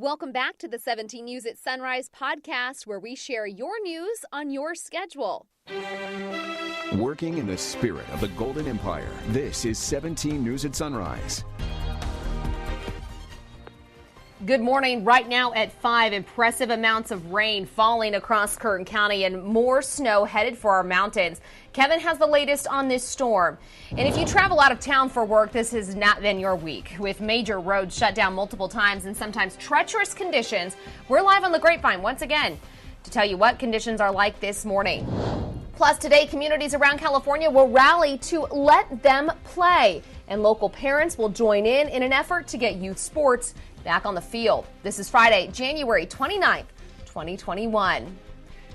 Welcome back to the 17 News at Sunrise podcast, where we share your news on your schedule. Working in the spirit of the Golden Empire, this is 17 News at Sunrise. Good morning. Right now at 5, impressive amounts of rain falling across Kern County and more snow headed for our mountains. Kevin has the latest on this storm. And if you travel out of town for work, this has not been your week. With major roads shut down multiple times and sometimes treacherous conditions, we're live on the Grapevine once again to tell you what conditions are like this morning. Plus, today, communities around California will rally to let them play, and local parents will join in an effort to get youth sports back on the field. This is Friday, January 29th, 2021.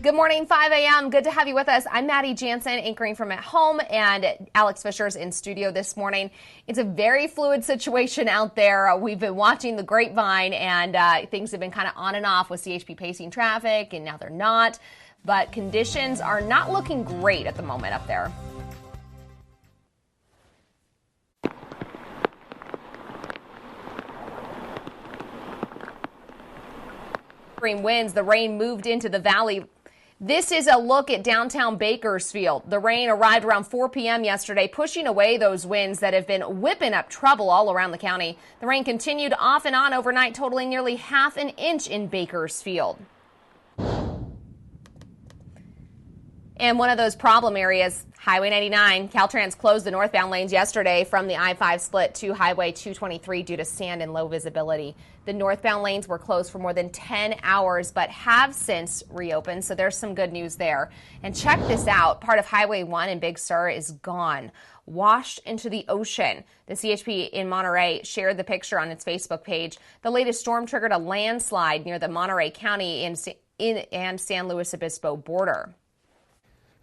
Good morning, 5 a.m. Good to have you with us. I'm Maddie Jansen, anchoring from at home, and Alex Fisher's in studio this morning. It's a very fluid situation out there. We've been watching the Grapevine, and things have been kind of on and off with CHP pacing traffic, and now they're not. But conditions are not looking great at the moment up there. Winds, the rain moved into the valley. This is a look at downtown Bakersfield. The rain arrived around 4 p.m. yesterday, pushing away those winds that have been whipping up trouble all around the county. The rain continued off and on overnight, totaling nearly half an inch in Bakersfield. And one of those problem areas, Highway 99. Caltrans closed the northbound lanes yesterday from the I-5 split to Highway 223 due to sand and low visibility. The northbound lanes were closed for more than 10 hours, but have since reopened, so there's some good news there. And check this out. Part of Highway 1 in Big Sur is gone, washed into the ocean. The CHP in Monterey shared the picture on its Facebook page. The latest storm triggered a landslide near the Monterey County and San Luis Obispo border.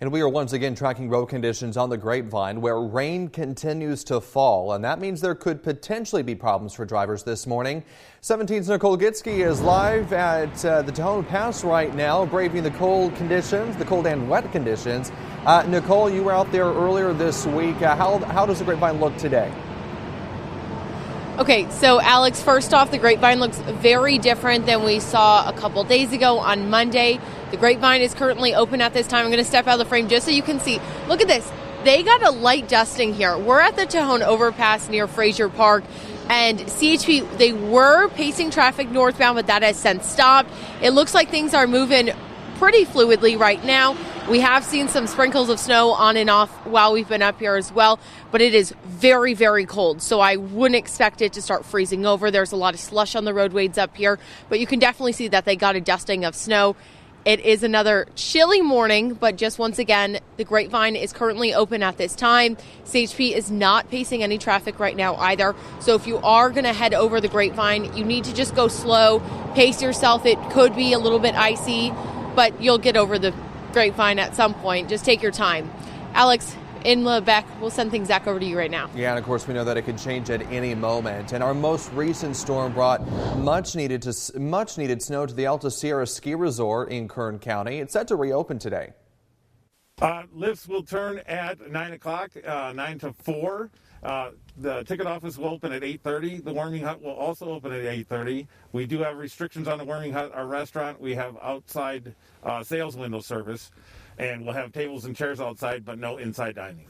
And we are once again tracking road conditions on the Grapevine, where rain continues to fall, and that means there could potentially be problems for drivers this morning. 17's Nicole Gitsky is live at the Tahoe Pass right now, braving the cold conditions, the cold and wet conditions. Nicole, you were out there earlier this week. How does the Grapevine look today? Okay, so Alex, first off, the Grapevine looks very different than we saw a couple days ago on Monday. The Grapevine is currently open at this time. I'm going to step out of the frame just so you can see. Look at this. They got a light dusting here. We're at the Tahoe Overpass near Frazier Park, and CHP, they were pacing traffic northbound, but that has since stopped. It looks like things are moving pretty fluidly right now. We have seen some sprinkles of snow on and off while we've been up here as well, but it is very, very cold, so I wouldn't expect it to start freezing over. There's a lot of slush on the roadways up here, but you can definitely see that they got a dusting of snow. It is another chilly morning, but just once again, the Grapevine is currently open at this time. CHP is not pacing any traffic right now either, so if you are going to head over the Grapevine, you need to just go slow, pace yourself. It could be a little bit icy, but you'll get over the Grapevine at some point. Just take your time. Alex, in the back, we'll send things back over to you right now. Yeah, and of course we know that it could change at any moment. And our most recent storm brought much needed snow to the Alta Sierra Ski Resort in Kern County. It's set to reopen today. Lifts will turn at 9 o'clock, 9 to 4. The ticket office will open at 8:30. The warming hut will also open at 8:30. We do have restrictions on the warming hut. Our restaurant, we have outside sales window service, and we'll have tables and chairs outside, but no inside dining.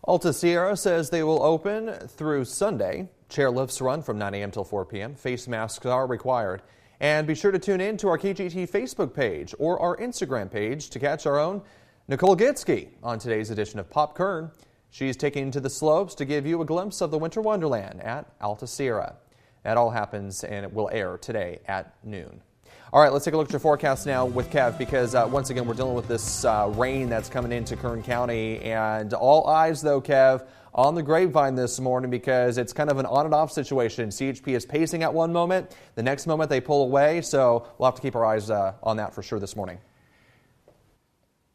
Alta Sierra says they will open through Sunday. Chairlifts run from 9 a.m. till 4 p.m. Face masks are required. And be sure to tune in to our KGT Facebook page or our Instagram page to catch our own Nicole Gitsky on today's edition of Pop Kern. She's taking to the slopes to give you a glimpse of the winter wonderland at Alta Sierra. That all happens and it will air today at noon. All right, let's take a look at your forecast now with Kev, because once again, we're dealing with this rain that's coming into Kern County. And all eyes, though, Kev, on the Grapevine this morning, because it's kind of an on and off situation. CHP is pacing at one moment. The next moment they pull away. So we'll have to keep our eyes on that for sure this morning.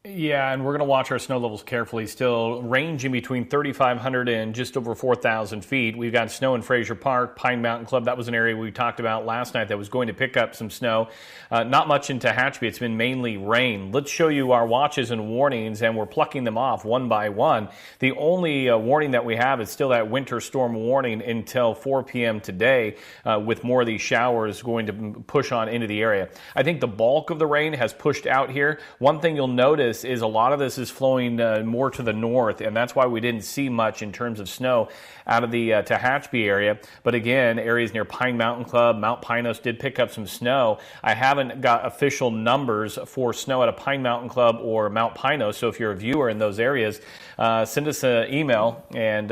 Yeah, and we're going to watch our snow levels carefully, still ranging between 3,500 and just over 4,000 feet. We've got snow in Fraser Park, Pine Mountain Club. That was an area we talked about last night that was going to pick up some snow. Not much in Tehachapi. It's been mainly rain. Let's show you our watches and warnings, and we're plucking them off one by one. The only warning that we have is still that winter storm warning until 4 p.m. today, with more of these showers going to push on into the area. I think the bulk of the rain has pushed out here. One thing you'll notice is a lot of this is flowing more to the north, and that's why we didn't see much in terms of snow out of the Tehachapi area. But again, areas near Pine Mountain Club, Mount Pinos did pick up some snow. I haven't got official numbers for snow at a Pine Mountain Club or Mount Pinos, so if you're a viewer in those areas, send us an email, and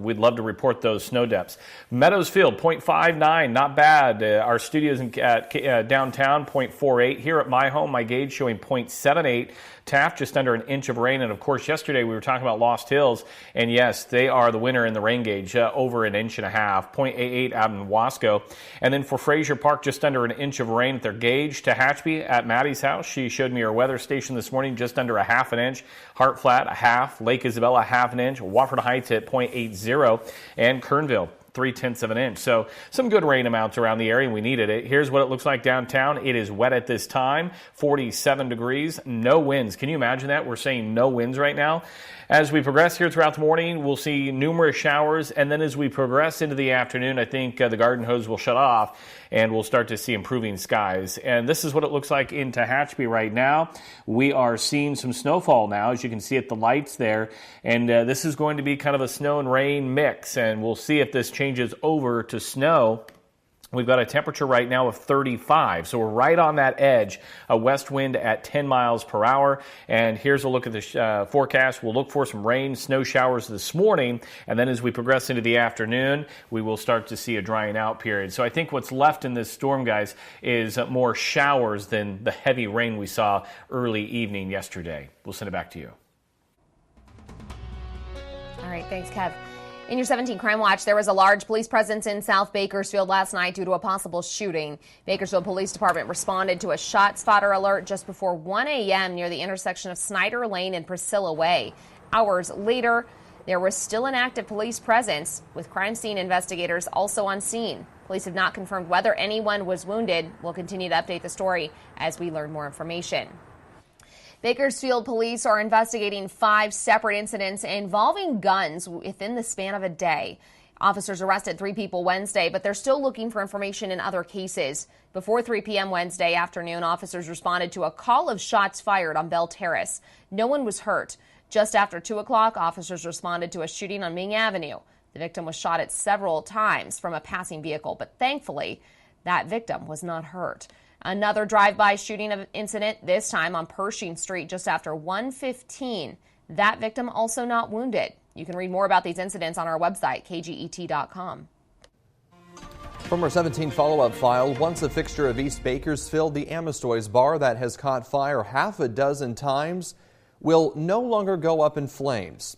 we'd love to report those snow depths. Meadows Field, 0.59, not bad. Our studios at downtown, 0.48. Here at my home, my gauge showing 0.78. Taft, just under an inch of rain. And of course, yesterday we were talking about Lost Hills, and yes, they are the winner in the rain gauge, over an inch and a half, 0.88 out in Wasco. And then for Fraser Park, just under an inch of rain at their gauge. Tehachapi at Maddie's house, she showed me her weather station this morning, just under a half an inch. Hart Flat, a half. Lake Isabella, half an inch. Wofford Heights at 0.80. And Kernville, 0.3 of an inch. So some good rain amounts around the area, and we needed it. Here's what it looks like downtown. It is wet at this time, 47 degrees, no winds. Can you imagine that? We're saying no winds right now. As we progress here throughout the morning, we'll see numerous showers, and then as we progress into the afternoon, I think the garden hose will shut off, and we'll start to see improving skies. And this is what it looks like in Tehachapi right now. We are seeing some snowfall now, as you can see at the lights there, and this is going to be kind of a snow and rain mix, and we'll see if this changes over to snow. We've got a temperature right now of 35, so we're right on that edge. A west wind at 10 miles per hour. And here's a look at the forecast. We'll look for some rain, snow showers this morning, and then as we progress into the afternoon, we will start to see a drying out period. So I think what's left in this storm, guys, is more showers than the heavy rain we saw early evening yesterday. We'll send it back to you. All right, thanks, Kev. In your 17 Crime Watch, there was a large police presence in South Bakersfield last night due to a possible shooting. Bakersfield Police Department responded to a shot spotter alert just before 1 a.m. near the intersection of Snyder Lane and Priscilla Way. Hours later, there was still an active police presence, with crime scene investigators also on scene. Police have not confirmed whether anyone was wounded. We'll continue to update the story as we learn more information. Bakersfield police are investigating 5 separate incidents involving guns within the span of a day. Officers arrested 3 people Wednesday, but they're still looking for information in other cases. Before 3 p.m. Wednesday afternoon, officers responded to a call of shots fired on Bell Terrace. No one was hurt. Just after 2 o'clock, officers responded to a shooting on Ming Avenue. The victim was shot at several times from a passing vehicle, but thankfully, that victim was not hurt. Another drive-by shooting incident, this time on Pershing Street just after 1:15. That victim also not wounded. You can read more about these incidents on our website, kget.com. From our 17 follow-up file, once a fixture of East Bakersfield, the Amistoys bar that has caught fire half a dozen times will no longer go up in flames.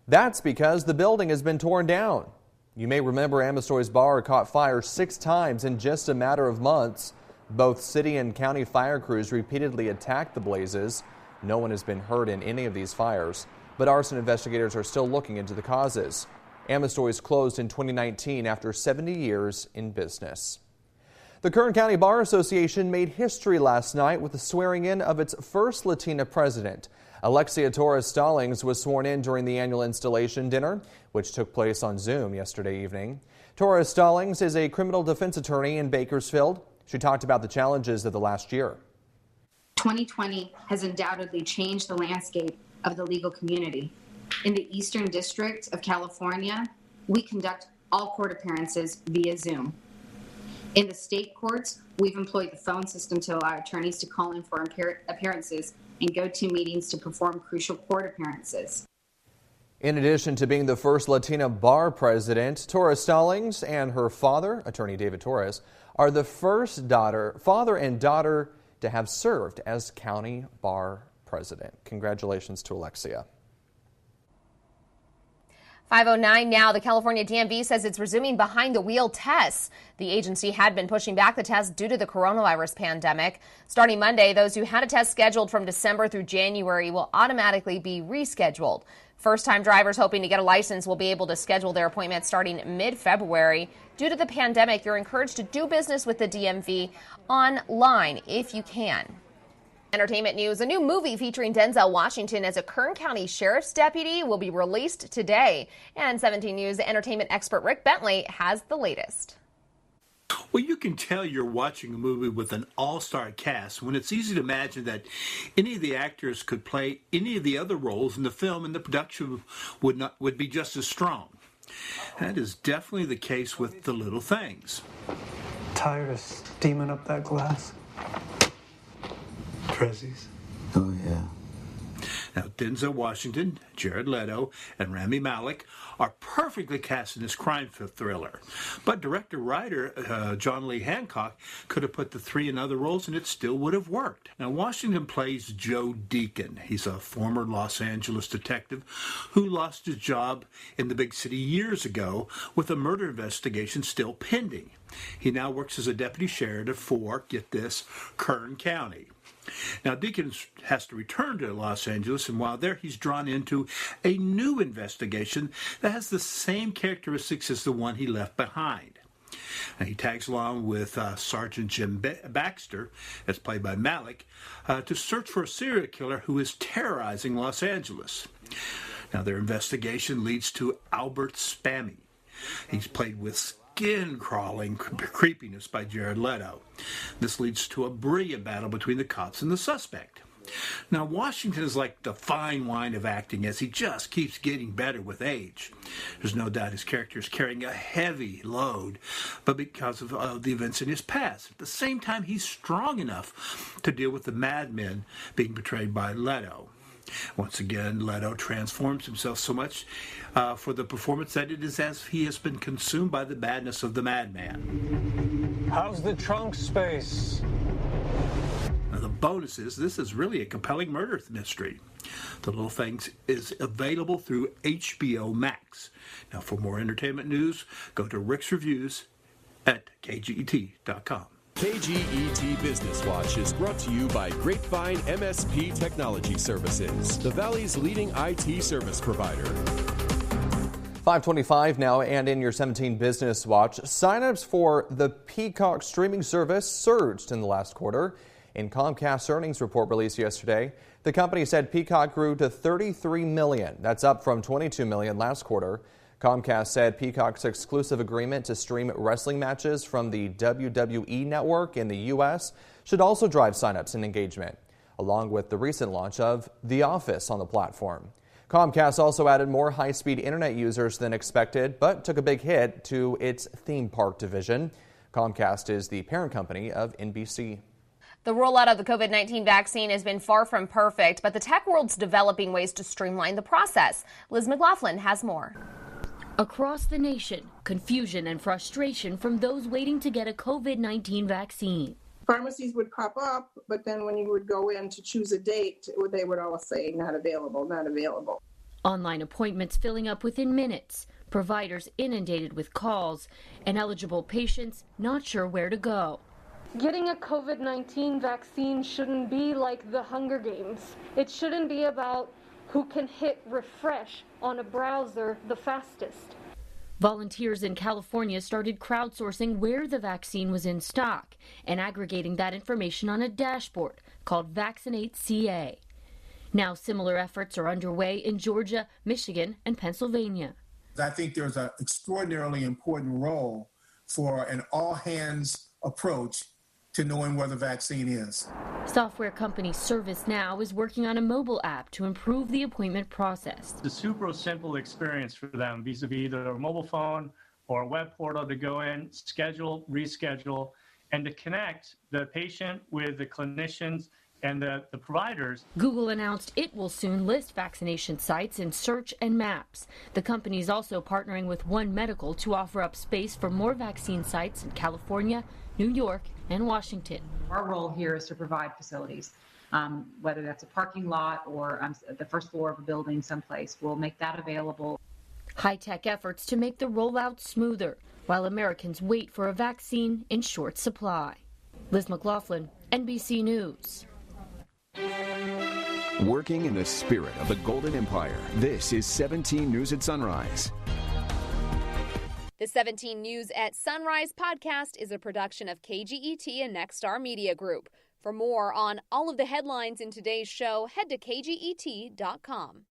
That's because the building has been torn down. You may remember Amistoys bar caught fire 6 times in just a matter of months. Both city and county fire crews repeatedly attacked the blazes. No one has been hurt in any of these fires, but arson investigators are still looking into the causes. Amistoys closed in 2019 after 70 years in business. The Kern County Bar Association made history last night with the swearing in of its first Latina president. Alexia Torres-Stallings was sworn in during the annual installation dinner, which took place on Zoom yesterday evening. Torres-Stallings is a criminal defense attorney in Bakersfield. She talked about the challenges of the last year. 2020 has undoubtedly changed the landscape of the legal community. In the Eastern District of California, we conduct all court appearances via Zoom. In the state courts, we've employed the phone system to allow attorneys to call in for appearances and go to meetings to perform crucial court appearances. In addition to being the first Latina bar president, Torres-Stallings and her father, attorney David Torres, are the first father and daughter to have served as county bar president. Congratulations to Alexia. 5:09 now. The California DMV says it's resuming behind-the-wheel tests. The agency had been pushing back the tests due to the coronavirus pandemic. Starting Monday, those who had a test scheduled from December through January will automatically be rescheduled. First-time drivers hoping to get a license will be able to schedule their appointments starting mid-February. Due to the pandemic, you're encouraged to do business with the DMV online if you can. Entertainment news. A new movie featuring Denzel Washington as a Kern County Sheriff's deputy will be released today. And 17 News entertainment expert Rick Bentley has the latest. Well, you can tell you're watching a movie with an all-star cast when it's easy to imagine that any of the actors could play any of the other roles in the film and the production would be just as strong. That is definitely the case with The Little Things. Tired of steaming up that glass? Prezzies. Oh, yeah. Now, Denzel Washington, Jared Leto, and Rami Malek are perfectly cast in this crime thriller. But director-writer John Lee Hancock could have put the three in other roles and it still would have worked. Now, Washington plays Joe Deacon. He's a former Los Angeles detective who lost his job in the big city years ago with a murder investigation still pending. He now works as a deputy sheriff for, get this, Kern County. Now, Deacon has to return to Los Angeles, and while there, he's drawn into a new investigation that has the same characteristics as the one he left behind. Now, he tags along with Sergeant Jim Baxter, that's played by Malik, to search for a serial killer who is terrorizing Los Angeles. Now, their investigation leads to Albert Spammy. He's played with skin-crawling creepiness by Jared Leto. This leads to a brilliant battle between the cops and the suspect. Now, Washington is like the fine wine of acting as he just keeps getting better with age. There's no doubt his character is carrying a heavy load, but because of the events in his past. At the same time, he's strong enough to deal with the madmen being portrayed by Leto. Once again, Leto transforms himself so much for the performance that it is as if he has been consumed by the madness of the madman. How's the trunk space? Now, the bonus is this is really a compelling murder mystery. The Little Things is available through HBO Max. Now, for more entertainment news, go to Rick's Reviews at kget.com. KGET Business Watch is brought to you by Grapevine MSP Technology Services, the Valley's leading IT service provider. 5:25 now, and in your 17 Business Watch, signups for the Peacock streaming service surged in the last quarter. In Comcast's earnings report released yesterday, the company said Peacock grew to 33 million. That's up from 22 million last quarter. Comcast said Peacock's exclusive agreement to stream wrestling matches from the WWE network in the U.S. should also drive signups and engagement, along with the recent launch of The Office on the platform. Comcast also added more high-speed internet users than expected, but took a big hit to its theme park division. Comcast is the parent company of NBC. The rollout of the COVID-19 vaccine has been far from perfect, but the tech world's developing ways to streamline the process. Liz McLaughlin has more. Across the nation, confusion and frustration from those waiting to get a COVID-19 vaccine. Pharmacies would pop up, but then when you would go in to choose a date, they would all say not available, not available. Online appointments filling up within minutes, providers inundated with calls, and eligible patients not sure where to go. Getting a COVID-19 vaccine shouldn't be like the Hunger Games. It shouldn't be about who can hit refresh on a browser the fastest. Volunteers in California started crowdsourcing where the vaccine was in stock and aggregating that information on a dashboard called Vaccinate CA. Now similar efforts are underway in Georgia, Michigan, and Pennsylvania. I think there's an extraordinarily important role for an all-hands approach to knowing where the vaccine is. Software company ServiceNow is working on a mobile app to improve the appointment process. It's a super simple experience for them vis-a-vis either a mobile phone or a web portal to go in, schedule, reschedule, and to connect the patient with the clinicians and the providers. Google announced it will soon list vaccination sites in search and maps. The company is also partnering with One Medical to offer up space for more vaccine sites in California, New York, and Washington. Our role here is to provide facilities, whether that's a parking lot or the first floor of a building someplace. We'll make that available. High-tech efforts to make the rollout smoother, while Americans wait for a vaccine in short supply. Liz McLaughlin, NBC News. Working in the spirit of the Golden Empire, this is 17 News at Sunrise. The 17 News at Sunrise podcast is a production of KGET and Nexstar Media Group. For more on all of the headlines in today's show, head to kget.com.